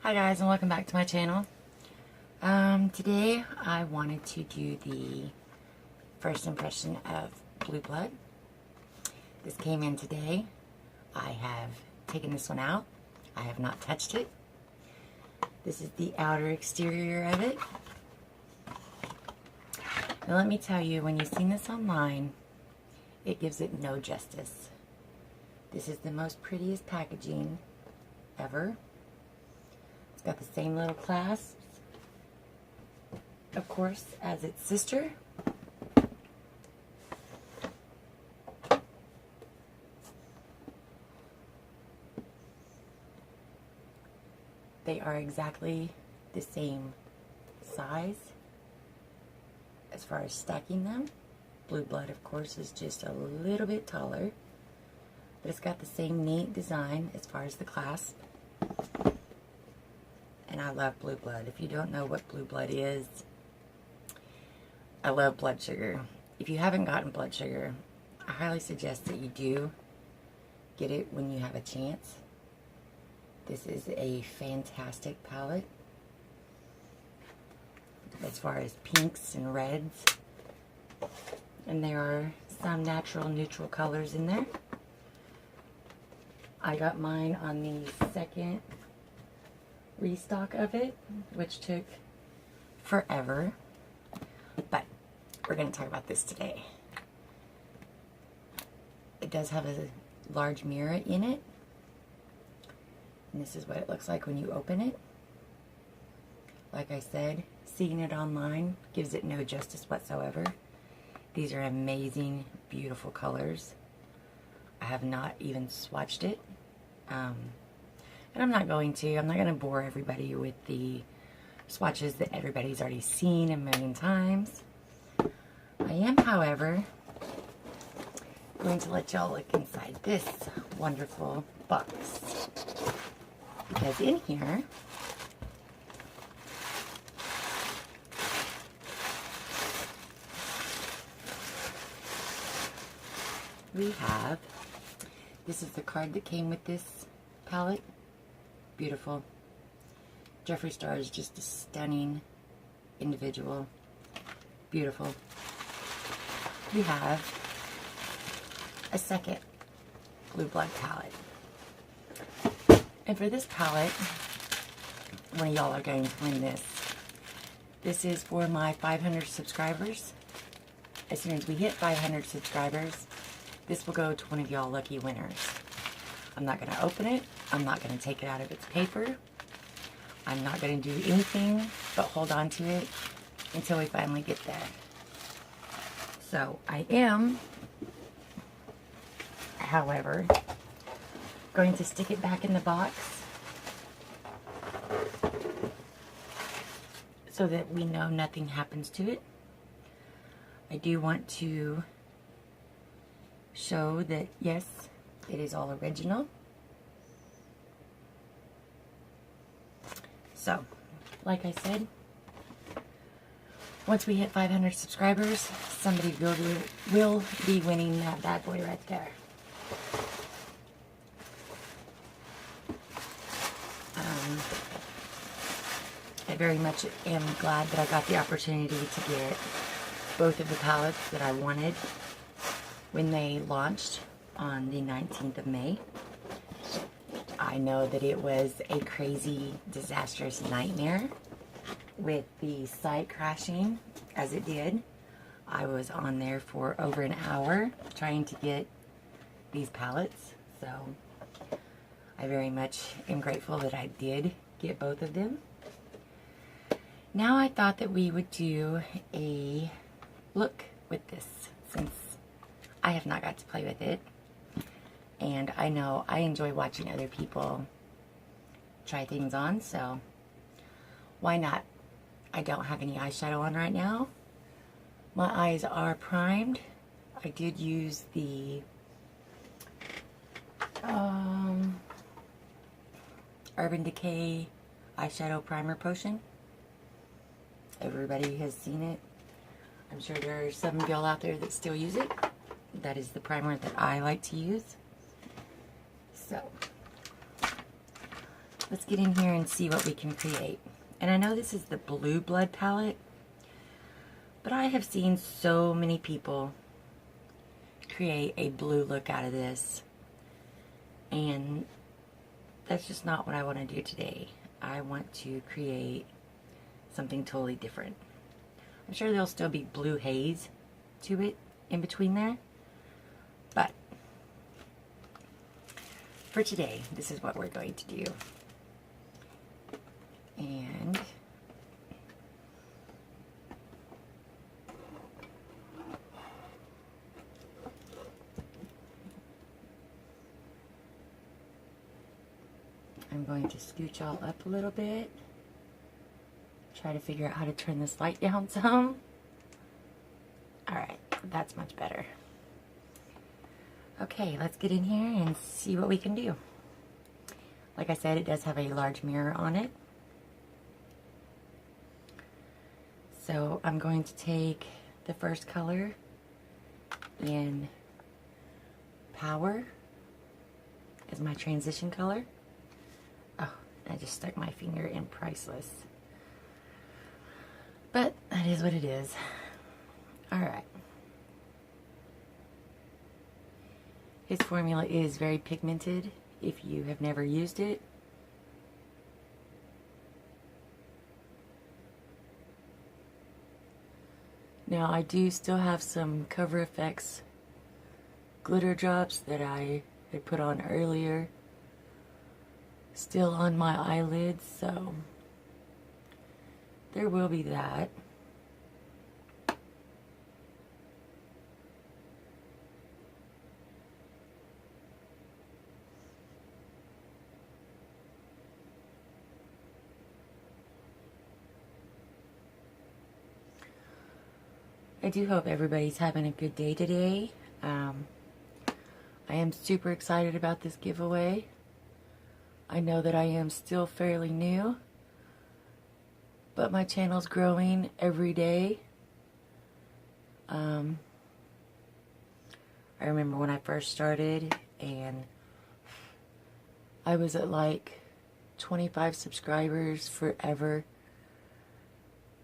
Hi guys, and welcome back to my channel. Today I wanted to do the first impression of Blue Blood. This came in today. I have taken this one out. I have not touched it. This is the outer exterior of it. Now let me tell you, when you've seen this online, it gives it no justice. This is the most prettiest packaging ever. It's got the same little clasps, of course, as its sister. They are exactly the same size as far as stacking them. Blue Blood, of course, is just a little bit taller, but it's got the same neat design as far as the clasp. And I love Blue Blood. If you don't know what Blue Blood is, I love blood sugar. If you haven't gotten blood sugar, I highly suggest that you do get it when you have a chance. This is a fantastic palette as far as pinks and reds. And there are some natural neutral colors in there. I got mine on the second restock of it, which took forever, but we're going to talk about this today. It does have a large mirror in it, and this is what it looks like when you open it. Like I said, seeing it online gives it no justice whatsoever. These are amazing, beautiful colors. I have not even swatched it. And I'm not going to. I'm not going to bore everybody with the swatches that everybody's already seen a million times. I am, however, going to let y'all look inside this wonderful box. Because in here, we have, this is the card that came with this palette. Beautiful. Jeffree Star is just a stunning individual. Beautiful. We have a second Blue Blood palette. And for this palette, one of y'all are going to win this. This is for my 500 subscribers. As soon as we hit 500 subscribers, this will go to one of y'all lucky winners. I'm not going to open it. I'm not going to take it out of its paper. I'm not going to do anything but hold on to it until we finally get there. So I am, however, going to stick it back in the box so that we know nothing happens to it. I do want to show that, yes, it is all original. So, like I said, once we hit 500 subscribers, somebody will be winning that bad boy right there. I very much am glad that I got the opportunity to get both of the palettes that I wanted when they launched on the 19th of May. I know that it was a crazy, disastrous nightmare with the site crashing as it did. I was on there for over an hour trying to get these palettes, so I very much am grateful that I did get both of them. Now I thought that we would do a look with this, since I have not got to play with it. And I know I enjoy watching other people try things on, so why not? I don't have any eyeshadow on right now. My eyes are primed. I did use the Urban Decay eyeshadow primer potion. Everybody has seen it. I'm sure there are some of y'all out there that still use it. That is the primer that I like to use. So let's get in here and see what we can create. And I know this is the Blue Blood palette, but I have seen so many people create a blue look out of this, and that's just not what I want to do today. I want to create something totally different. I'm sure there'll still be blue haze to it in between there, but for today, this is what we're going to do. And I'm going to scooch all up a little bit. Try to figure out how to turn this light down some. Alright, that's much better. Okay, let's get in here and see what we can do. Like I said, it does have a large mirror on it. So I'm going to take the first color in Power as my transition color. Oh, I just stuck my finger in Priceless. But that is what it is. Alright. His formula is very pigmented if you have never used it. Now I do still have some Cover FX glitter drops that I had put on earlier still on my eyelids, so there will be that. I do hope everybody's having a good day today. I am super excited about this giveaway. I know that I am still fairly new, but my channel's growing every day. I remember when I first started and I was at like 25 subscribers forever.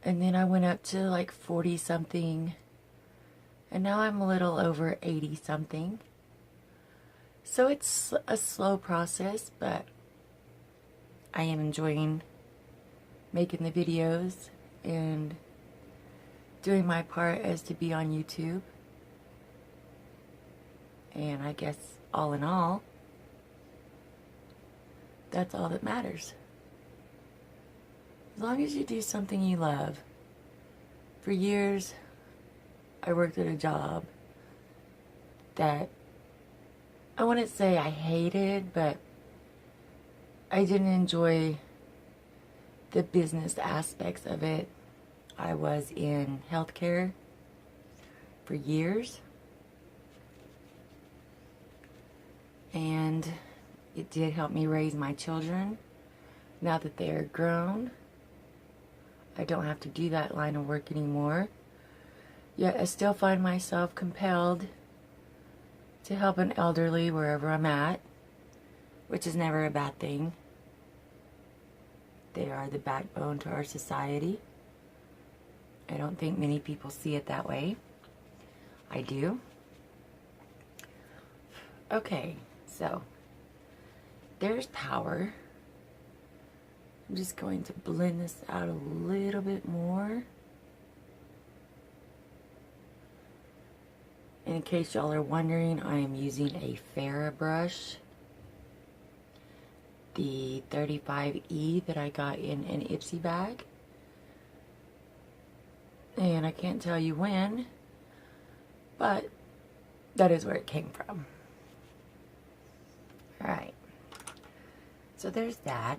And then I went up to like 40 something, and now I'm a little over 80 something. So it's a slow process, but I am enjoying making the videos and doing my part as to be on YouTube. And I guess all in all, that's all that matters. As long as you do something you love. For years, I worked at a job that I wouldn't say I hated, but I didn't enjoy the business aspects of it. I was in healthcare for years, and it did help me raise my children. Now that they are grown, I don't have to do that line of work anymore. Yet I still find myself compelled to help an elderly wherever I'm at, which is never a bad thing. They are the backbone to our society. I don't think many people see it that way. I do. Okay, so there's Power. I'm just going to blend this out a little bit more. In case y'all are wondering, I am using a Farrah brush. The 35E that I got in an Ipsy bag. And I can't tell you when, but that is where it came from. Alright. So there's that.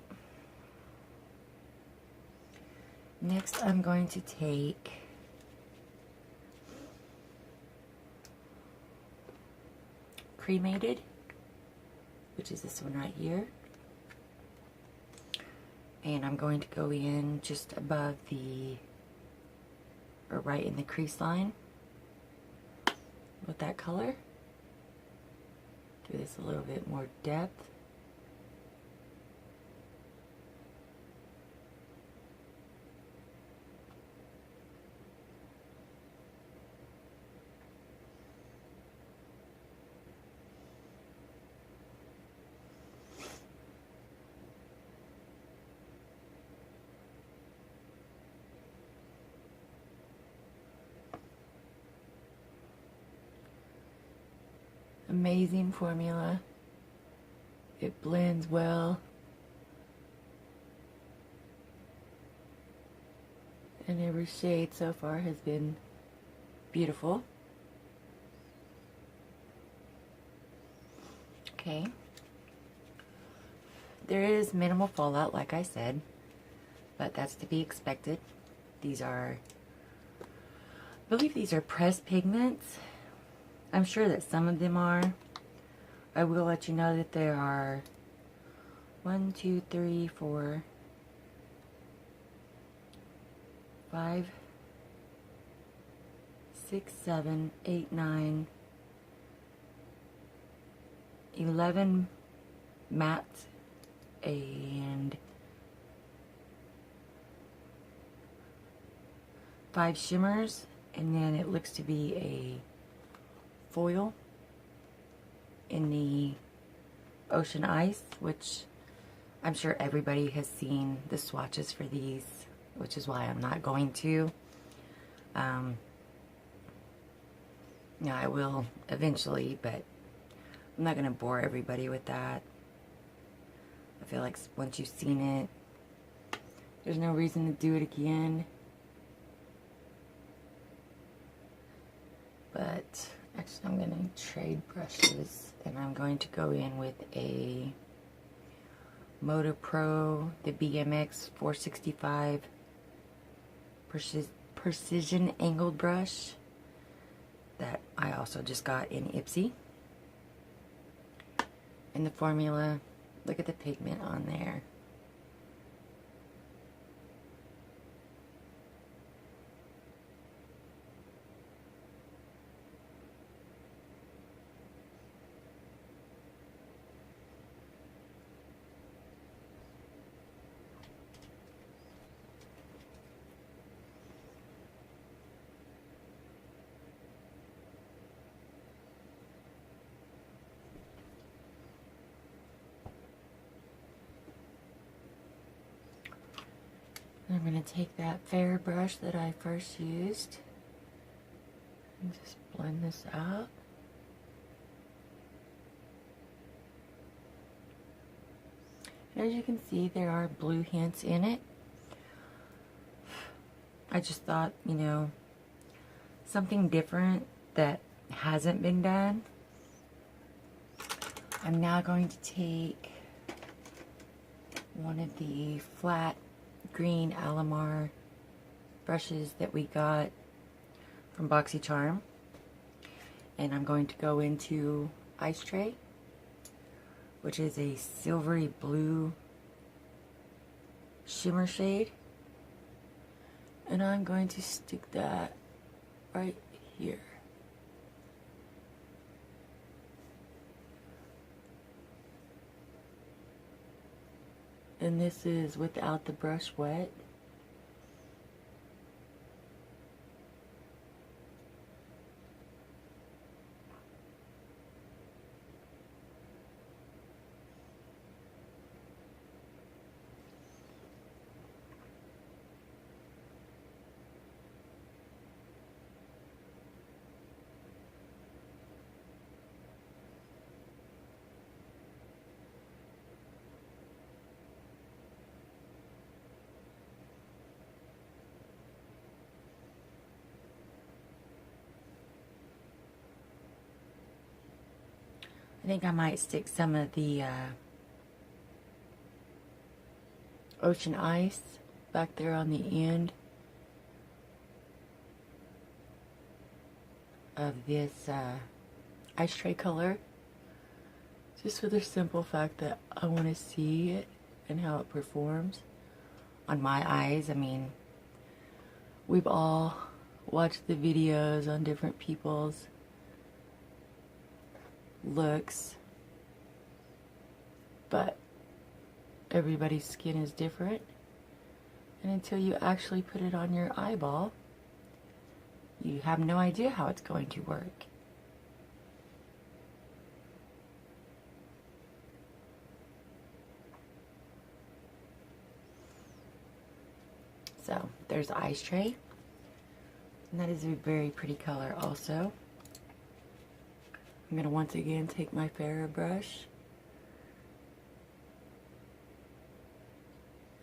Next, I'm going to take Cremated, which is this one right here. And I'm going to go in just above the, or right in the crease line with that color. Give this a little bit more depth. amazing formula. It blends well. And every shade so far has been beautiful. Okay. There is minimal fallout, like I said, but that's to be expected. These are, I believe these are pressed pigments. I'm sure that some of them are. I will let you know that there are 1, 2, 3, 4, 5, 6, 7, 8, 9, 11 matte and 5 shimmers, and then it looks to be a foil in the Ocean Ice, which I'm sure everybody has seen the swatches for these, which is why I'm not going to. Yeah, I will eventually, but I'm not going to bore everybody with that. I feel like once you've seen it, there's no reason to do it again. But actually, I'm going to trade brushes, and I'm going to go in with a Moto Pro, the BMX 465 precision angled brush that I also just got in Ipsy. And the formula, look at the pigment on there. I'm going to take that fair brush that I first used and just blend this out. And as you can see, there are blue hints in it. I just thought, you know, something different that hasn't been done. I'm now going to take one of the flat green Alamar brushes that we got from BoxyCharm, and I'm going to go into Ice Tray, which is a silvery blue shimmer shade, and I'm going to stick that right here. And this is without the brush wet. I think I might stick some of the Ocean Ice back there on the end of this Ice Tray color, just for the simple fact that I want to see it and how it performs on my eyes. I mean, we've all watched the videos on different people's looks, but everybody's skin is different, and until you actually put it on your eyeball, you have no idea how it's going to work. So there's Ice Tray, and that is a very pretty color also. I'm going to once again take my Referral brush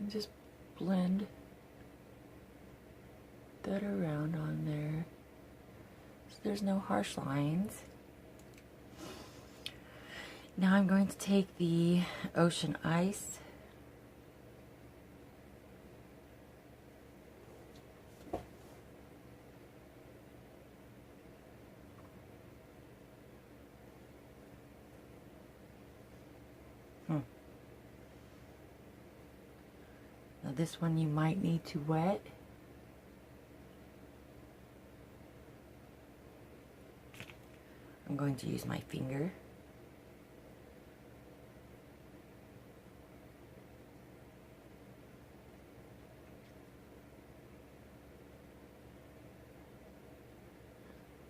and just blend that around on there so there's no harsh lines. Now I'm going to take the Ocean Ice Now this one you might need to wet. I'm going to use my finger.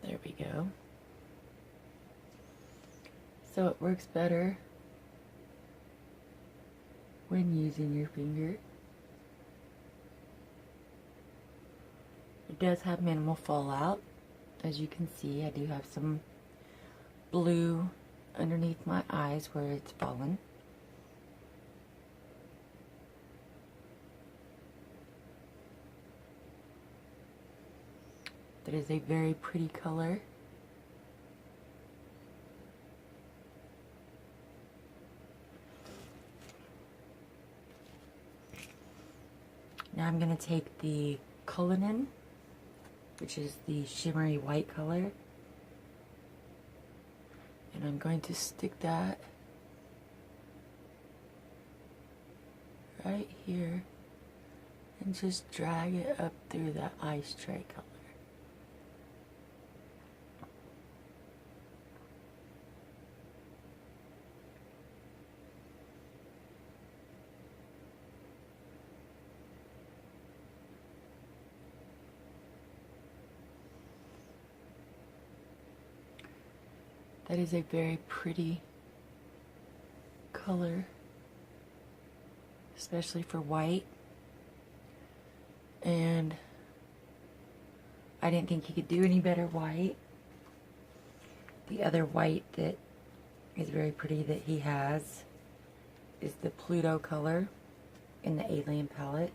There we go. So it works better when using your finger. It does have minimal fallout. As you can see, I do have some blue underneath my eyes where it's fallen. That is a very pretty color. Now I'm going to take the Cullinan, which is the shimmery white color, and I'm going to stick that right here and just drag it up through that ice tray color. That is a very pretty color, especially for white. And I didn't think he could do any better white. The other white that is very pretty that he has is the Pluto color in the Alien palette.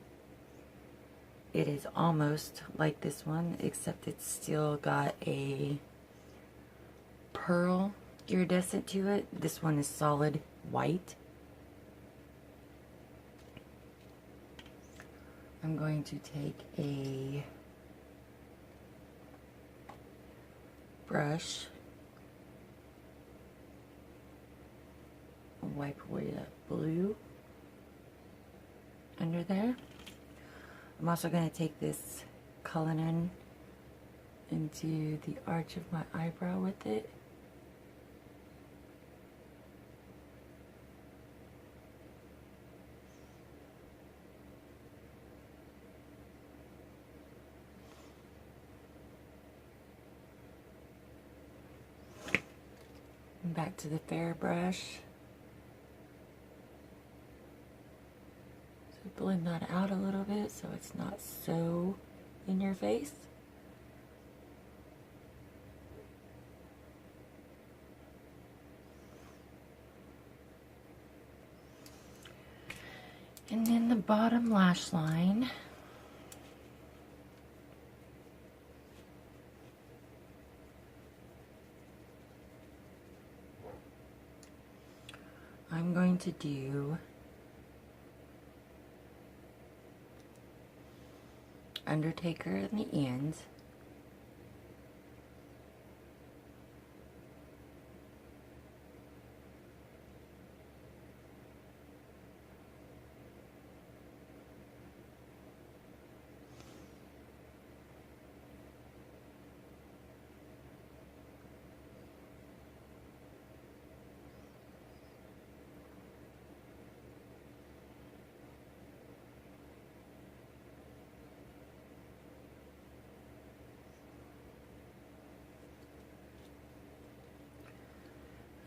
It is almost like this one, except it's still got a pearl iridescent to it. This one is solid white. I'm going to take a brush and wipe away that blue under there. I'm also going to take this Cullinan into the arch of my eyebrow with it. Back to the Referral brush. So blend that out a little bit so it's not so in your face. And then the bottom lash line. I'm going to do Undertaker in the ends.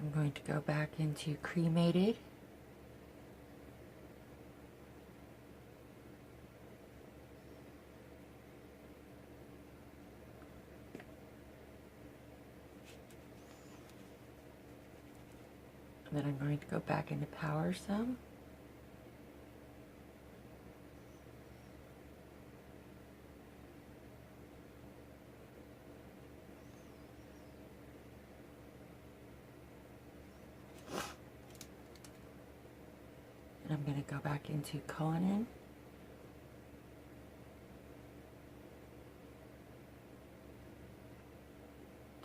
I'm going to go back into Cremated. then I'm going to go back into power some. And I'm going to go back into Cullinan.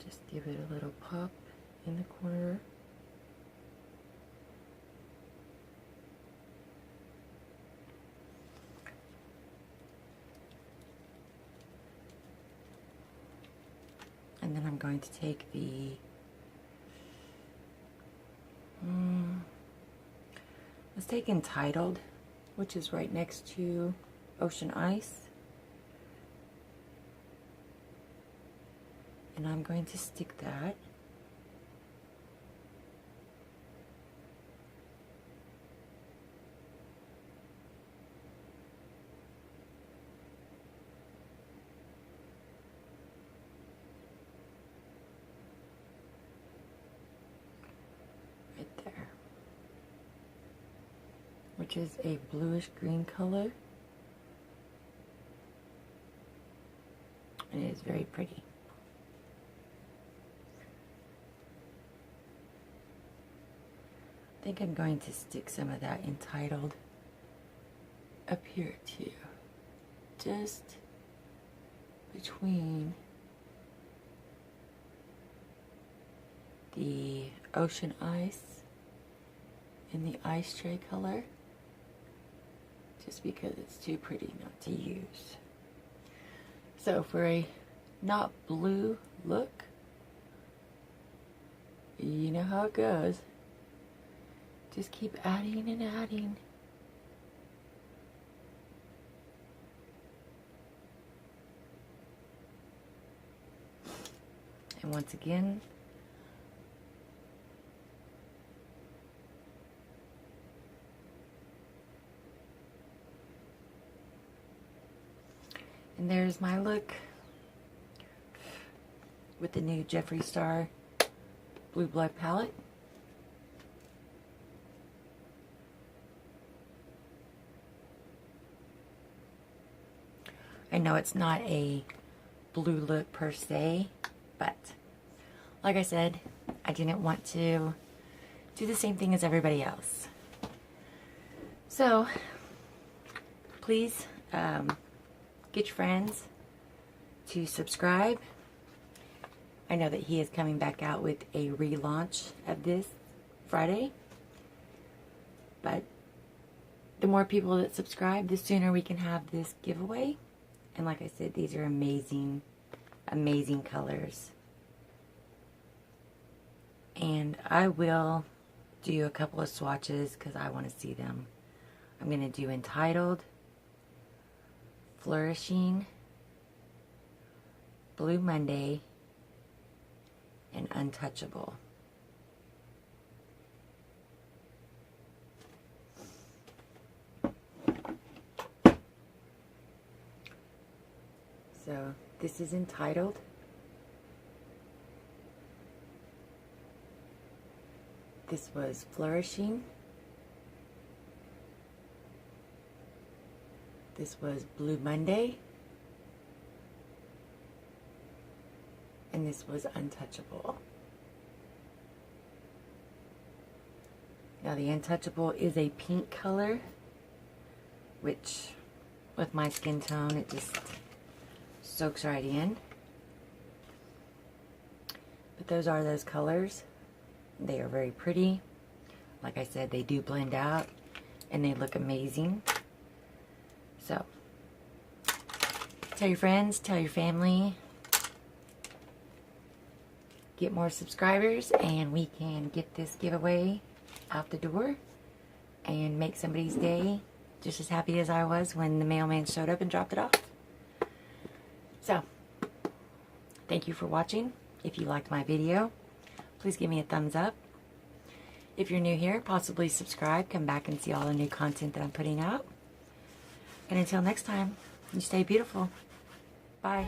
Just give it a little pop in the corner. And then I'm going to take the let's take Entitled, which is right next to Ocean Ice. And I'm going to stick that right there, which is a bluish green color, and it is very pretty. I think I'm going to stick some of that Entitled up here too, just between the Ocean Ice and the Ice Tray color, just because it's too pretty not to use. So for a not blue look, you know how it goes. Just keep adding and adding. And once again, and there's my look with the new Jeffree Star Blue Blood palette. I know it's not a blue look per se, but like I said, I didn't want to do the same thing as everybody else. So please get your friends to subscribe. I know that he is coming back out with a relaunch of this Friday, but the more people that subscribe, the sooner we can have this giveaway. And like I said, these are amazing, amazing colors. And I will do a couple of swatches because I want to see them. I'm going to do Entitled, Flourishing, Blue Monday, and Untouchable. So this is Entitled. This was Flourishing. This was Blue Monday. And this was Untouchable. Now the Untouchable is a pink color, which with my skin tone, it just soaks right in. But those are those colors. They are very pretty. Like I said, they do blend out and they look amazing. So tell your friends, tell your family, get more subscribers, and we can get this giveaway out the door and make somebody's day just as happy as I was when the mailman showed up and dropped it off. So thank you for watching. If you liked my video, please give me a thumbs up. If you're new here, possibly subscribe. Come back and see all the new content that I'm putting out. And until next time, you stay beautiful. Bye.